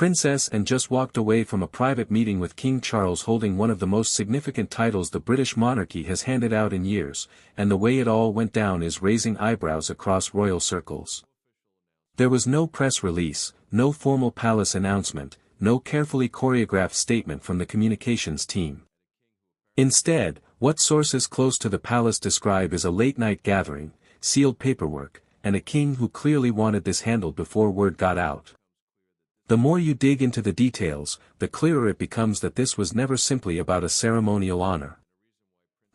princess and just walked away from a private meeting with King Charles holding one of the most significant titles the British monarchy has handed out in years, and the way it all went down is raising eyebrows across royal circles. There was no press release, no formal palace announcement, no carefully choreographed statement from the communications team. Instead, what sources close to the palace describe is a late-night gathering, sealed paperwork, and a king who clearly wanted this handled before word got out. The more you dig into the details, the clearer it becomes that this was never simply about a ceremonial honor.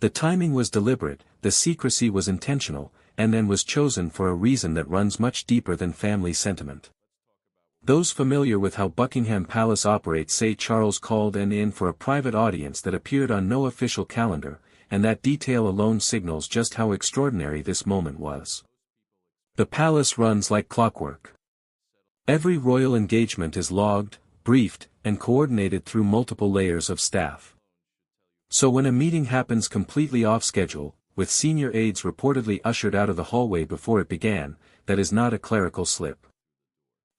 The timing was deliberate, the secrecy was intentional, and then was chosen for a reason that runs much deeper than family sentiment. Those familiar with how Buckingham Palace operates say Charles called in for a private audience that appeared on no official calendar, and that detail alone signals just how extraordinary this moment was. The palace runs like clockwork. Every royal engagement is logged, briefed, and coordinated through multiple layers of staff. So when a meeting happens completely off schedule, with senior aides reportedly ushered out of the hallway before it began, that is not a clerical slip.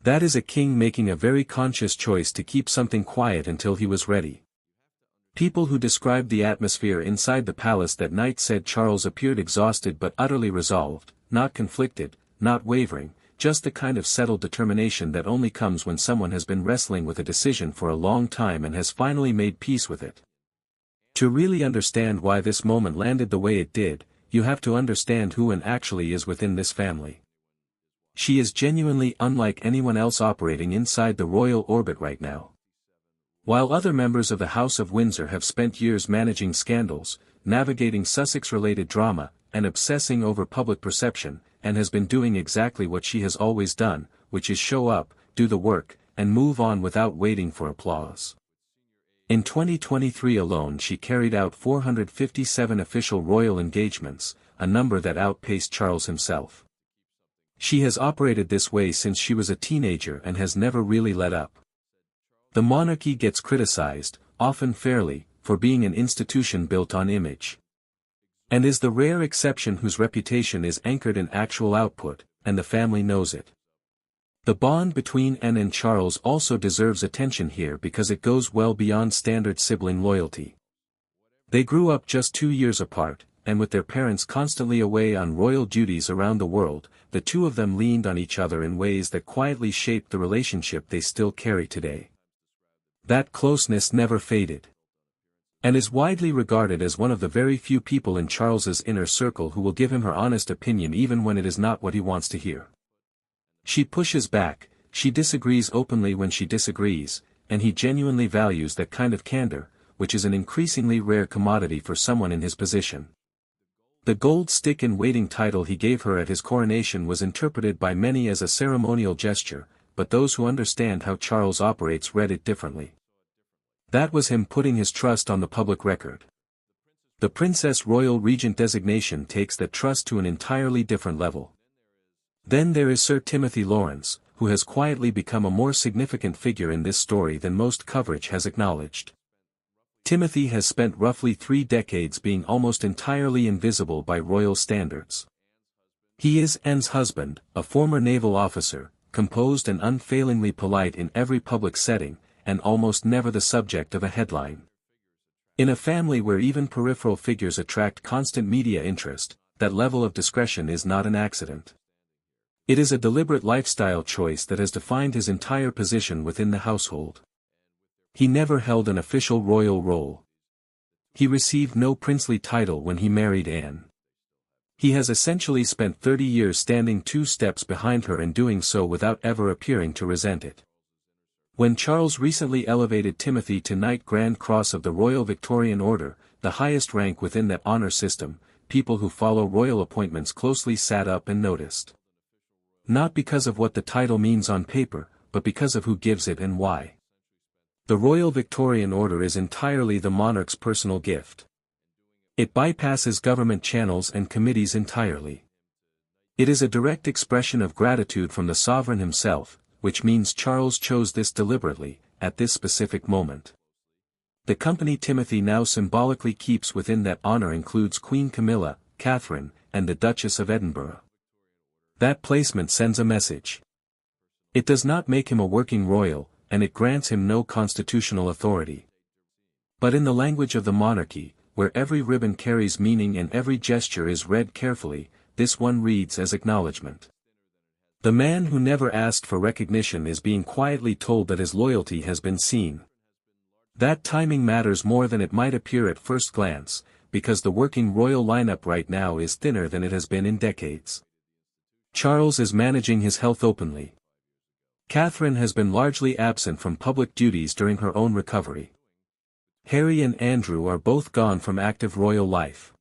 That is a king making a very conscious choice to keep something quiet until he was ready. People who described the atmosphere inside the palace that night said Charles appeared exhausted but utterly resolved, not conflicted, not wavering, just the kind of settled determination that only comes when someone has been wrestling with a decision for a long time and has finally made peace with it. To really understand why this moment landed the way it did, you have to understand who Anne actually is within this family. She is genuinely unlike anyone else operating inside the royal orbit right now. While other members of the House of Windsor have spent years managing scandals, navigating Sussex-related drama, and obsessing over public perception, Anne has been doing exactly what she has always done, which is show up, do the work, and move on without waiting for applause. In 2023 alone she carried out 457 official royal engagements, a number that outpaced Charles himself. She has operated this way since she was a teenager and has never really let up. The monarchy gets criticized, often fairly, for being an institution built on image. And is the rare exception whose reputation is anchored in actual output, and the family knows it. The bond between Anne and Charles also deserves attention here because it goes well beyond standard sibling loyalty. They grew up just 2 years apart, and with their parents constantly away on royal duties around the world, the two of them leaned on each other in ways that quietly shaped the relationship they still carry today. That closeness never faded. Anne is widely regarded as one of the very few people in Charles's inner circle who will give him her honest opinion even when it is not what he wants to hear. She pushes back, she disagrees openly when she disagrees, and he genuinely values that kind of candor, which is an increasingly rare commodity for someone in his position. The gold stick-in-waiting title he gave her at his coronation was interpreted by many as a ceremonial gesture, but those who understand how Charles operates read it differently. That was him putting his trust on the public record. The Princess Royal Regent designation takes that trust to an entirely different level. Then there is Sir Timothy Laurence, who has quietly become a more significant figure in this story than most coverage has acknowledged. Timothy has spent roughly 3 decades being almost entirely invisible by royal standards. He is Anne's husband, a former naval officer, composed and unfailingly polite in every public setting, and almost never the subject of a headline. In a family where even peripheral figures attract constant media interest, that level of discretion is not an accident. It is a deliberate lifestyle choice that has defined his entire position within the household. He never held an official royal role. He received no princely title when he married Anne. He has essentially spent 30 years standing 2 steps behind her and doing so without ever appearing to resent it. When Charles recently elevated Timothy to Knight Grand Cross of the Royal Victorian Order, the highest rank within that honor system, people who follow royal appointments closely sat up and noticed. Not because of what the title means on paper, but because of who gives it and why. The Royal Victorian Order is entirely the monarch's personal gift. It bypasses government channels and committees entirely. It is a direct expression of gratitude from the sovereign himself, which means Charles chose this deliberately, at this specific moment. The company Timothy now symbolically keeps within that honor includes Queen Camilla, Catherine, and the Duchess of Edinburgh. That placement sends a message. It does not make him a working royal, and it grants him no constitutional authority. But in the language of the monarchy, where every ribbon carries meaning and every gesture is read carefully, this one reads as acknowledgement. The man who never asked for recognition is being quietly told that his loyalty has been seen. That timing matters more than it might appear at first glance, because the working royal lineup right now is thinner than it has been in decades. Charles is managing his health openly. Catherine has been largely absent from public duties during her own recovery. Harry and Andrew are both gone from active royal life.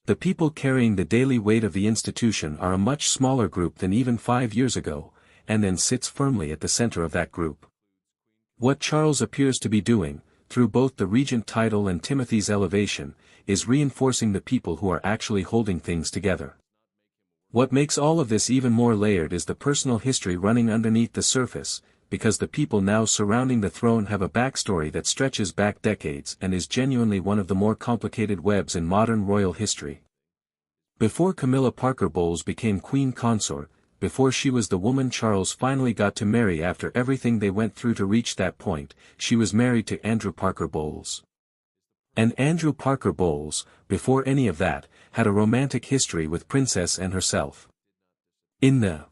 The people carrying the daily weight of the institution are a much smaller group than even 5 years ago, and then sits firmly at the center of that group. What Charles appears to be doing, through both the regent title and Timothy's elevation, is reinforcing the people who are actually holding things together. What makes all of this even more layered is the personal history running underneath the surface, because the people now surrounding the throne have a backstory that stretches back decades and is genuinely one of the more complicated webs in modern royal history. Before Camilla Parker Bowles became Queen Consort, before she was the woman Charles finally got to marry after everything they went through to reach that point, she was married to Andrew Parker Bowles. And Andrew Parker Bowles, before any of that, had a romantic history with Princess Anne herself. In the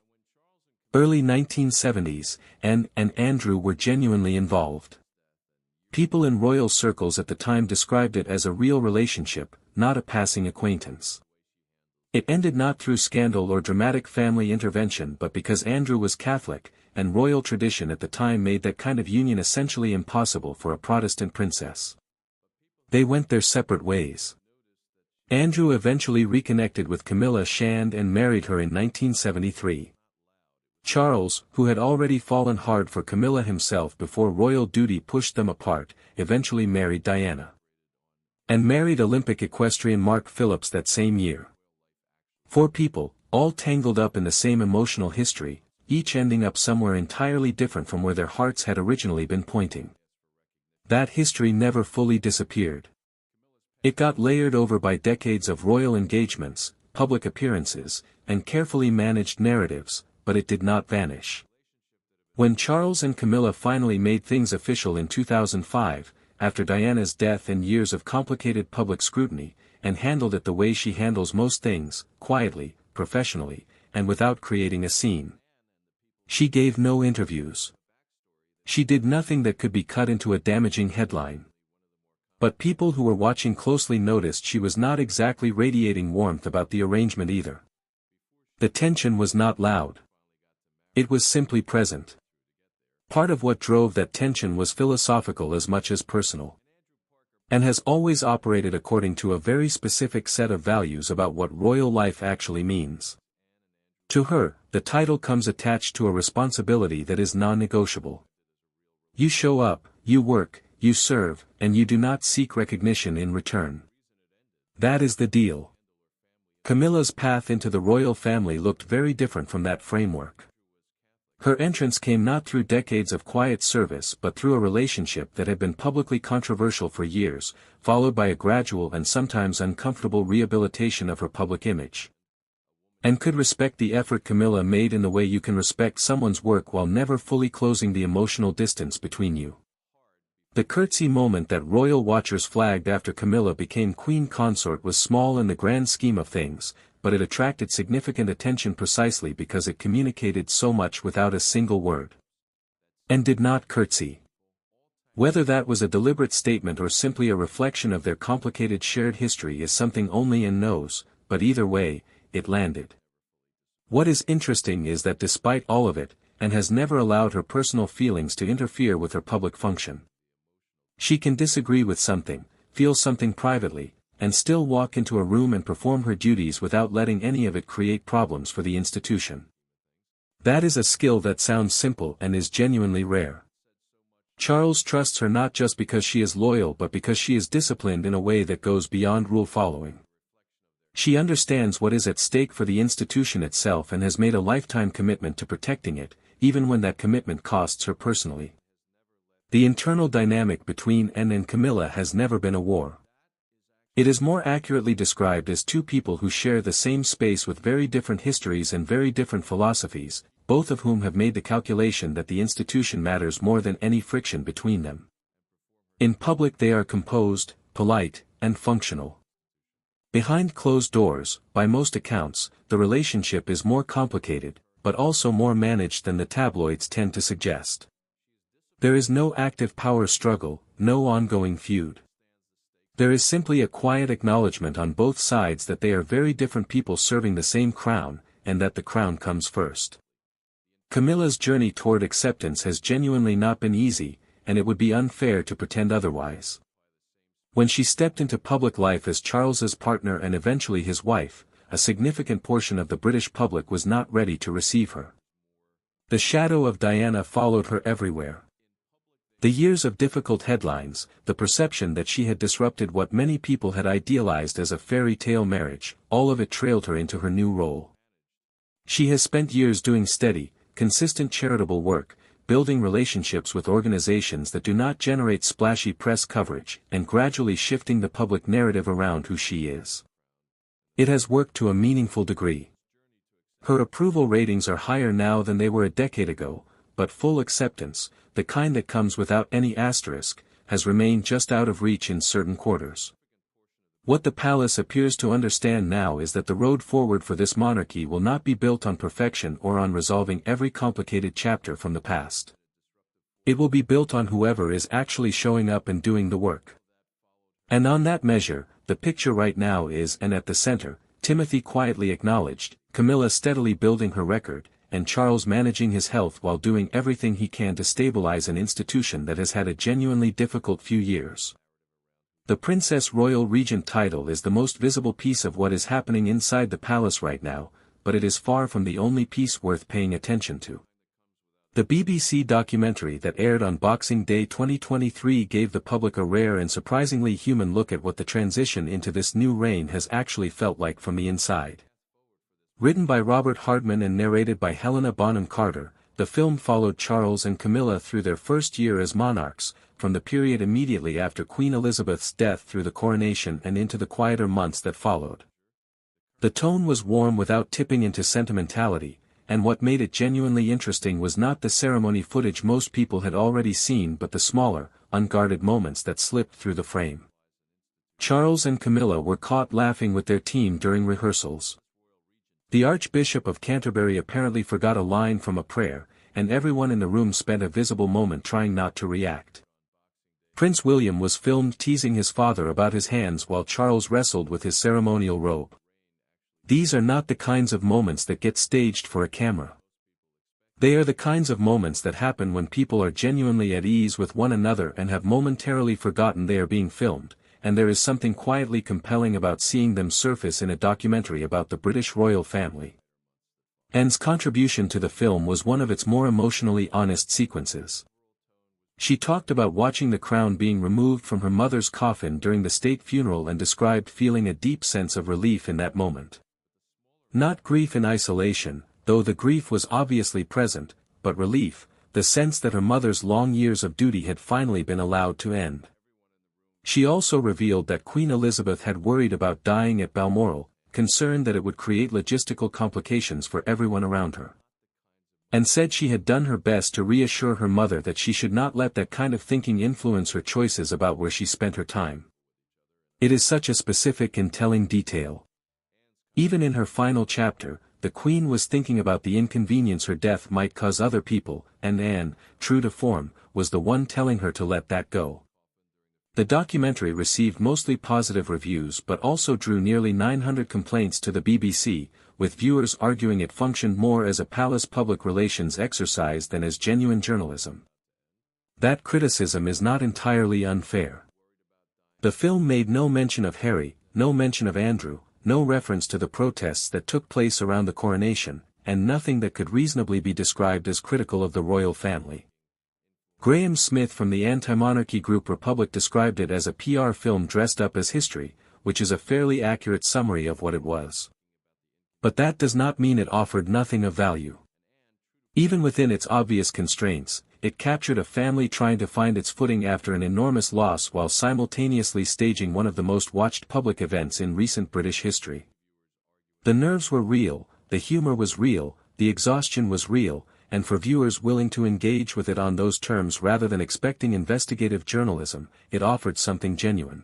early 1970s, Anne and Andrew were genuinely involved. People in royal circles at the time described it as a real relationship, not a passing acquaintance. It ended not through scandal or dramatic family intervention but because Andrew was Catholic, and royal tradition at the time made that kind of union essentially impossible for a Protestant princess. They went their separate ways. Andrew eventually reconnected with Camilla Shand and married her in 1973. Charles, who had already fallen hard for Camilla himself before royal duty pushed them apart, eventually married Diana. And married Olympic equestrian Mark Phillips that same year. 4 people, all tangled up in the same emotional history, each ending up somewhere entirely different from where their hearts had originally been pointing. That history never fully disappeared. It got layered over by decades of royal engagements, public appearances, and carefully managed narratives, but it did not vanish. When Charles and Camilla finally made things official in 2005, after Diana's death and years of complicated public scrutiny, and handled it the way she handles most things, quietly, professionally, and without creating a scene. She gave no interviews. She did nothing that could be cut into a damaging headline. But people who were watching closely noticed she was not exactly radiating warmth about the arrangement either. The tension was not loud. It was simply present. Part of what drove that tension was philosophical as much as personal. And has always operated according to a very specific set of values about what royal life actually means. To her, the title comes attached to a responsibility that is non-negotiable. You show up, you work, you serve, and you do not seek recognition in return. That is the deal. Camilla's path into the royal family looked very different from that framework. Her entrance came not through decades of quiet service but through a relationship that had been publicly controversial for years, followed by a gradual and sometimes uncomfortable rehabilitation of her public image. And could respect the effort Camilla made in the way you can respect someone's work while never fully closing the emotional distance between you. The curtsy moment that royal watchers flagged after Camilla became Queen Consort was small in the grand scheme of things, but it attracted significant attention precisely because it communicated so much without a single word. And did not curtsy. Whether that was a deliberate statement or simply a reflection of their complicated shared history is something only Anne knows, but either way, it landed. What is interesting is that despite all of it, Anne has never allowed her personal feelings to interfere with her public function. She can disagree with something, feel something privately, and still walk into a room and perform her duties without letting any of it create problems for the institution. That is a skill that sounds simple and is genuinely rare. Charles trusts her not just because she is loyal but because she is disciplined in a way that goes beyond rule following. She understands what is at stake for the institution itself and has made a lifetime commitment to protecting it, even when that commitment costs her personally. The internal dynamic between Anne and Camilla has never been a war. It is more accurately described as 2 people who share the same space with very different histories and very different philosophies, both of whom have made the calculation that the institution matters more than any friction between them. In public they are composed, polite, and functional. Behind closed doors, by most accounts, the relationship is more complicated, but also more managed than the tabloids tend to suggest. There is no active power struggle, no ongoing feud. There is simply a quiet acknowledgement on both sides that they are very different people serving the same crown, and that the crown comes first. Camilla's journey toward acceptance has genuinely not been easy, and it would be unfair to pretend otherwise. When she stepped into public life as Charles's partner and eventually his wife, a significant portion of the British public was not ready to receive her. The shadow of Diana followed her everywhere. The years of difficult headlines, the perception that she had disrupted what many people had idealized as a fairy tale marriage, all of it trailed her into her new role. She has spent years doing steady, consistent charitable work, building relationships with organizations that do not generate splashy press coverage, and gradually shifting the public narrative around who she is. It has worked to a meaningful degree. Her approval ratings are higher now than they were a decade ago, but full acceptance, the kind that comes without any asterisk, has remained just out of reach in certain quarters. What the palace appears to understand now is that the road forward for this monarchy will not be built on perfection or on resolving every complicated chapter from the past. It will be built on whoever is actually showing up and doing the work. And on that measure, the picture right now is, and at the center, Timothy quietly acknowledged, Camilla steadily building her record, and Charles managing his health while doing everything he can to stabilize an institution that has had a genuinely difficult few years. The Princess Royal Regent title is the most visible piece of what is happening inside the palace right now, but it is far from the only piece worth paying attention to. The BBC documentary that aired on Boxing Day 2023 gave the public a rare and surprisingly human look at what the transition into this new reign has actually felt like from the inside. Written by Robert Hardman and narrated by Helena Bonham Carter, the film followed Charles and Camilla through their first year as monarchs, from the period immediately after Queen Elizabeth's death through the coronation and into the quieter months that followed. The tone was warm without tipping into sentimentality, and what made it genuinely interesting was not the ceremony footage most people had already seen but the smaller, unguarded moments that slipped through the frame. Charles and Camilla were caught laughing with their team during rehearsals. The Archbishop of Canterbury apparently forgot a line from a prayer, and everyone in the room spent a visible moment trying not to react. Prince William was filmed teasing his father about his hands while Charles wrestled with his ceremonial robe. These are not the kinds of moments that get staged for a camera. They are the kinds of moments that happen when people are genuinely at ease with one another and have momentarily forgotten they are being filmed, and there is something quietly compelling about seeing them surface in a documentary about the British royal family. Anne's contribution to the film was one of its more emotionally honest sequences. She talked about watching the crown being removed from her mother's coffin during the state funeral and described feeling a deep sense of relief in that moment. Not grief in isolation, though the grief was obviously present, but relief, the sense that her mother's long years of duty had finally been allowed to end. She also revealed that Queen Elizabeth had worried about dying at Balmoral, concerned that it would create logistical complications for everyone around her. And said she had done her best to reassure her mother that she should not let that kind of thinking influence her choices about where she spent her time. It is such a specific and telling detail. Even in her final chapter, the Queen was thinking about the inconvenience her death might cause other people, and Anne, true to form, was the one telling her to let that go. The documentary received mostly positive reviews but also drew nearly 900 complaints to the BBC, with viewers arguing it functioned more as a palace public relations exercise than as genuine journalism. That criticism is not entirely unfair. The film made no mention of Harry, no mention of Andrew, no reference to the protests that took place around the coronation, and nothing that could reasonably be described as critical of the royal family. Graham Smith from the anti-monarchy group Republic described it as a PR film dressed up as history, which is a fairly accurate summary of what it was. But that does not mean it offered nothing of value. Even within its obvious constraints, it captured a family trying to find its footing after an enormous loss while simultaneously staging one of the most watched public events in recent British history. The nerves were real, the humor was real, the exhaustion was real, and for viewers willing to engage with it on those terms rather than expecting investigative journalism, it offered something genuine.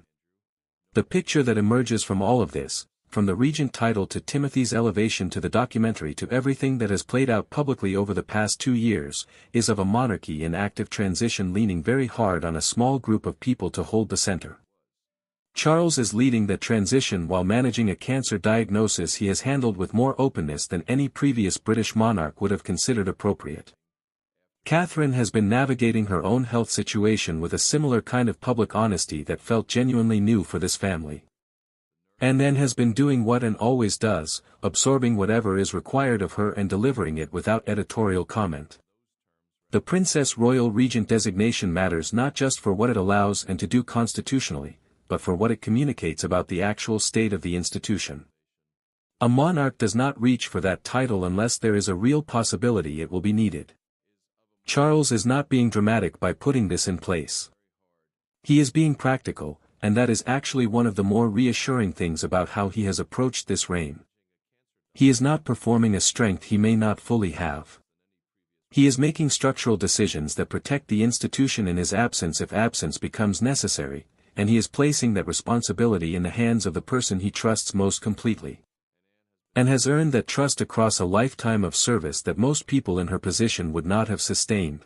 The picture that emerges from all of this, from the regent title to Timothy's elevation to the documentary to everything that has played out publicly over the past 2 years, is of a monarchy in active transition leaning very hard on a small group of people to hold the center. Charles is leading that transition while managing a cancer diagnosis he has handled with more openness than any previous British monarch would have considered appropriate. Catherine has been navigating her own health situation with a similar kind of public honesty that felt genuinely new for this family. And then has been doing what Anne always does, absorbing whatever is required of her and delivering it without editorial comment. The Princess Royal Regent designation matters not just for what it allows and to do constitutionally, but for what it communicates about the actual state of the institution. A monarch does not reach for that title unless there is a real possibility it will be needed. Charles is not being dramatic by putting this in place. He is being practical, and that is actually one of the more reassuring things about how he has approached this reign. He is not performing a strength he may not fully have. He is making structural decisions that protect the institution in his absence if absence becomes necessary, and he is placing that responsibility in the hands of the person he trusts most completely. And has earned that trust across a lifetime of service that most people in her position would not have sustained.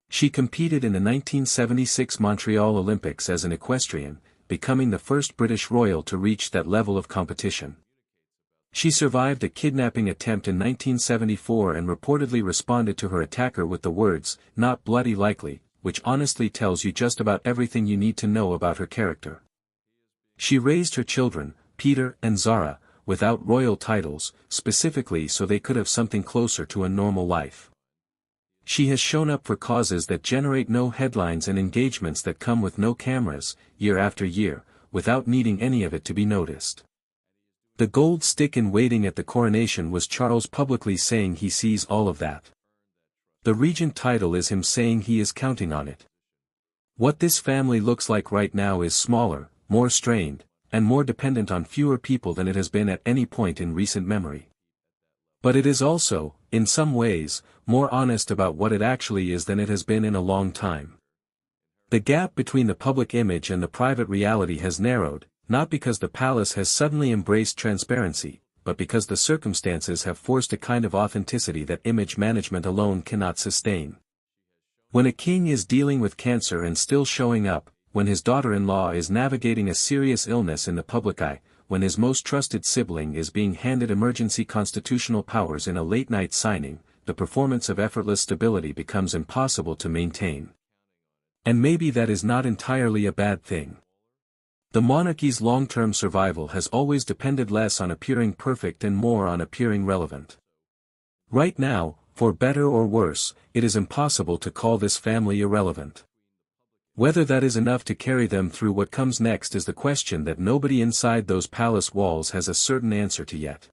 She competed in the 1976 Montreal Olympics as an equestrian, becoming the first British royal to reach that level of competition. She survived a kidnapping attempt in 1974 and reportedly responded to her attacker with the words, "Not bloody likely," which honestly tells you just about everything you need to know about her character. She raised her children, Peter and Zara, without royal titles, specifically so they could have something closer to a normal life. She has shown up for causes that generate no headlines and engagements that come with no cameras, year after year, without needing any of it to be noticed. The gold stick in waiting at the coronation was Charles publicly saying he sees all of that. The regent title is him saying he is counting on it. What this family looks like right now is smaller, more strained, and more dependent on fewer people than it has been at any point in recent memory. But it is also, in some ways, more honest about what it actually is than it has been in a long time. The gap between the public image and the private reality has narrowed, not because the palace has suddenly embraced transparency, but because the circumstances have forced a kind of authenticity that image management alone cannot sustain. When a king is dealing with cancer and still showing up, when his daughter-in-law is navigating a serious illness in the public eye, when his most trusted sibling is being handed emergency constitutional powers in a late-night signing, the performance of effortless stability becomes impossible to maintain. And maybe that is not entirely a bad thing. The monarchy's long-term survival has always depended less on appearing perfect and more on appearing relevant. Right now, for better or worse, it is impossible to call this family irrelevant. Whether that is enough to carry them through what comes next is the question that nobody inside those palace walls has a certain answer to yet.